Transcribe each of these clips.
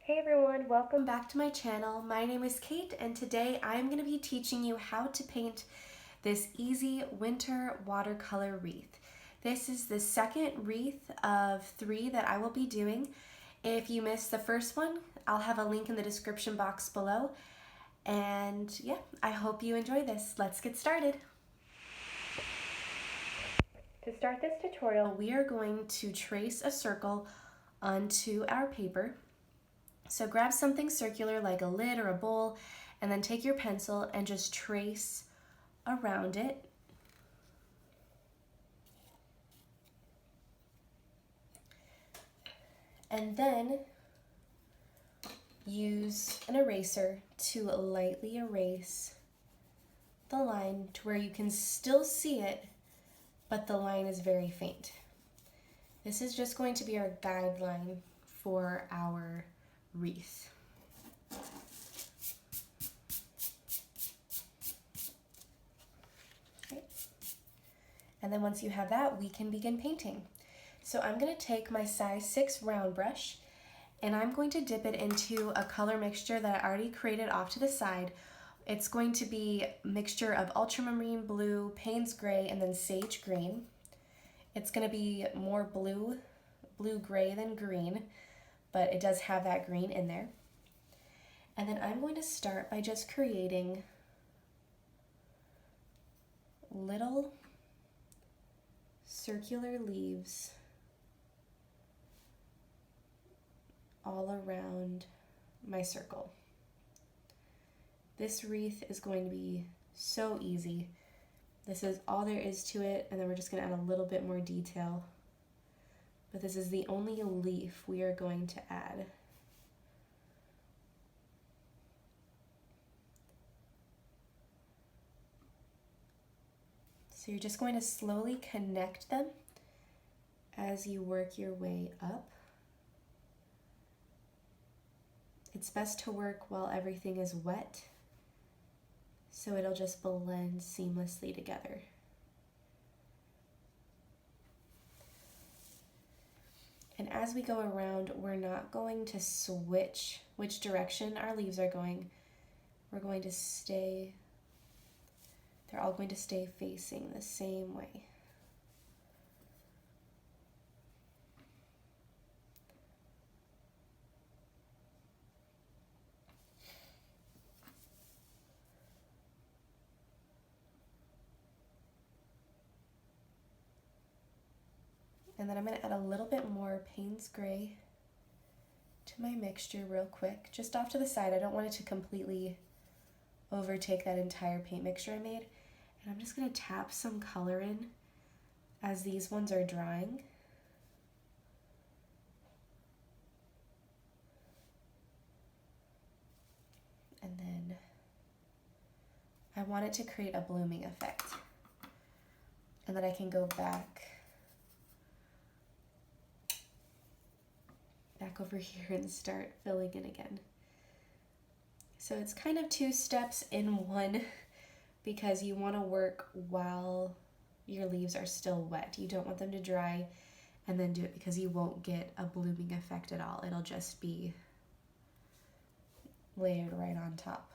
Hey everyone, welcome back to my channel. My name is Kate and today I'm going to be teaching you how to paint this easy winter watercolor wreath. This is the second wreath of 3 that I will be doing. If you missed the first one, I'll have a link in the description box below. And yeah, I hope you enjoy this. Let's get started. To start this tutorial, we are going to trace a circle onto our paper. So grab something circular like a lid or a bowl, and then take your pencil and just trace around it. And then use an eraser to lightly erase the line to where you can still see it, but the line is very faint. This is just going to be our guideline for our wreath. Okay. And then once you have that, we can begin painting. So I'm going to take my size 6 round brush and I'm going to dip it into a color mixture that I already created off to the side. It's going to be a mixture of ultramarine blue, Payne's gray, and then sage green. It's going to be more blue-gray than green, but it does have that green in there. And then I'm going to start by just creating little circular leaves all around my circle. This wreath is going to be so easy. This is all there is to it, and then we're just going to add a little bit more detail. But this is the only leaf we are going to add. So you're just going to slowly connect them as you work your way up. It's best to work while everything is wet, so it'll just blend seamlessly together. And as we go around, we're not going to switch which direction our leaves are going. We're going to stay, they're all going to stay facing the same way. And then I'm going to add a little bit more Payne's gray to my mixture real quick, just off to the side. I don't want it to completely overtake that entire paint mixture I made. And I'm just going to tap some color in as these ones are drying. And then I want it to create a blooming effect. And then I can go back over here and start filling in again. So it's kind of 2 steps in one because you want to work while your leaves are still wet. You don't want them to dry and then do it because you won't get a blooming effect at all. It'll just be layered right on top.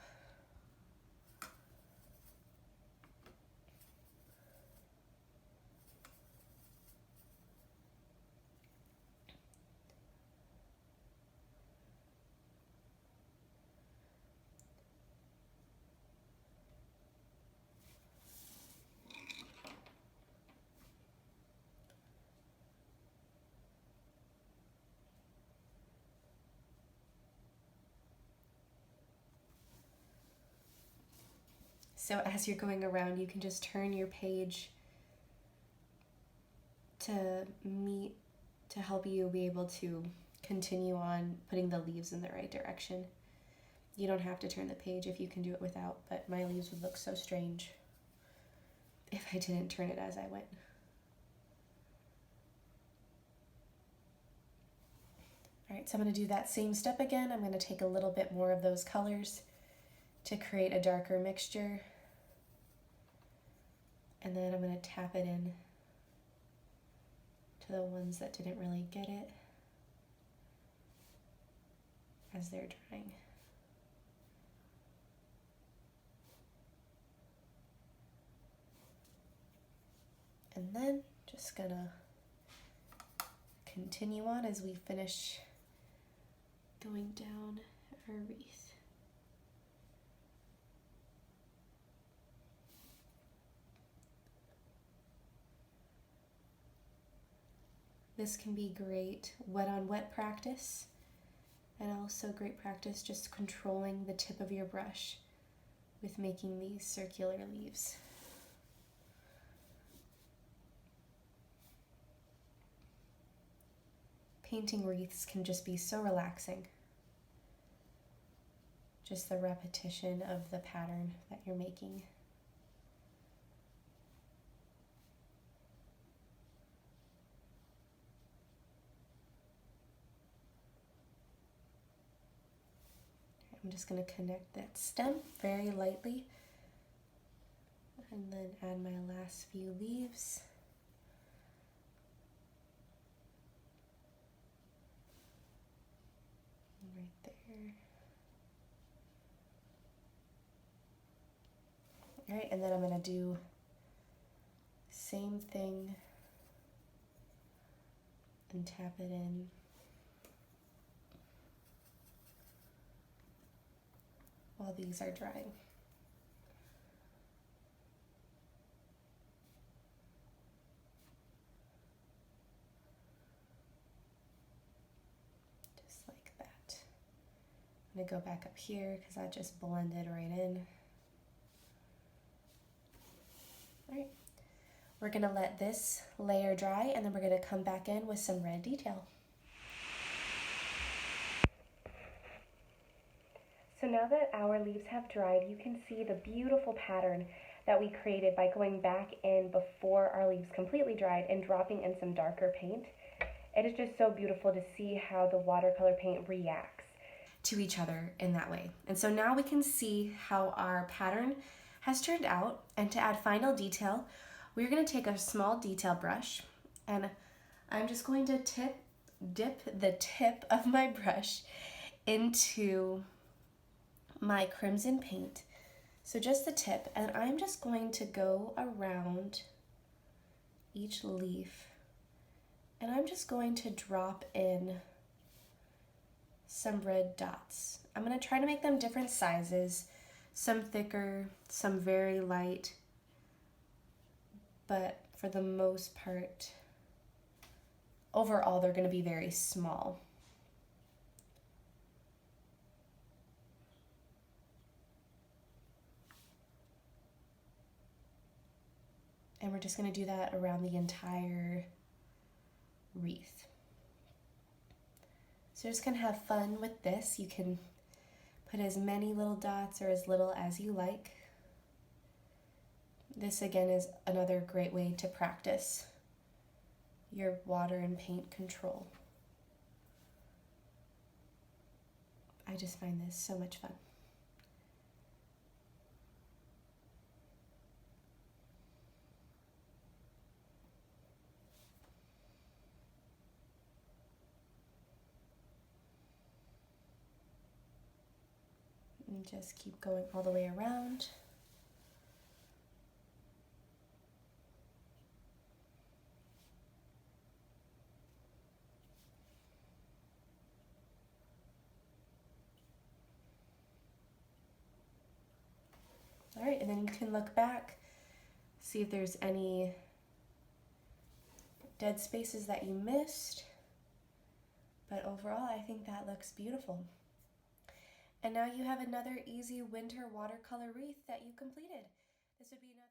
So as you're going around, you can just turn your page to help you be able to continue on putting the leaves in the right direction. You don't have to turn the page if you can do it without, but my leaves would look so strange if I didn't turn it as I went. All right, so I'm going to do that same step again. I'm going to take a little bit more of those colors to create a darker mixture. And then I'm going to tap it in to the ones that didn't really get it as they're drying. And then just gonna continue on as we finish going down our wreath. This can be great wet on wet practice, and also great practice just controlling the tip of your brush with making these circular leaves. Painting wreaths can just be so relaxing. Just the repetition of the pattern that you're making. I'm just going to connect that stem very lightly and then add my last few leaves. Right there. All right, and then I'm going to do same thing and tap it in. While these are drying. Just like that. I'm going to go back up here because that just blended right in. All right. We're going to let this layer dry and then we're going to come back in with some red detail. So now that our leaves have dried, you can see the beautiful pattern that we created by going back in before our leaves completely dried and dropping in some darker paint. It is just so beautiful to see how the watercolor paint reacts to each other in that way. And so now we can see how our pattern has turned out, and to add final detail, we're going to take a small detail brush and I'm just going to dip the tip of my brush into my crimson paint, so just the tip, and I'm just going to go around each leaf and I'm just going to drop in some red dots. I'm going to try to make them different sizes, some thicker, some very light, but for the most part, overall they're going to be very small. And we're just going to do that around the entire wreath. So you're just going to have fun with this. You can put as many little dots or as little as you like. This again is another great way to practice your water and paint control. I just find this so much fun. And just keep going all the way around. All right, and then you can look back, see if there's any dead spaces that you missed. But overall, I think that looks beautiful. And now you have another easy winter watercolor wreath that you completed. This would be another.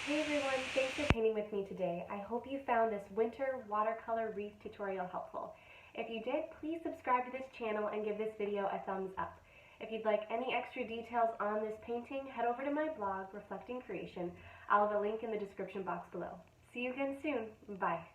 Hey everyone, thanks for painting with me today. I hope you found this winter watercolor wreath tutorial helpful. If you did, please subscribe to this channel and give this video a thumbs up. If you'd like any extra details on this painting, head over to my blog, Reflecting Creation. I'll have a link in the description box below. See you again soon. Bye.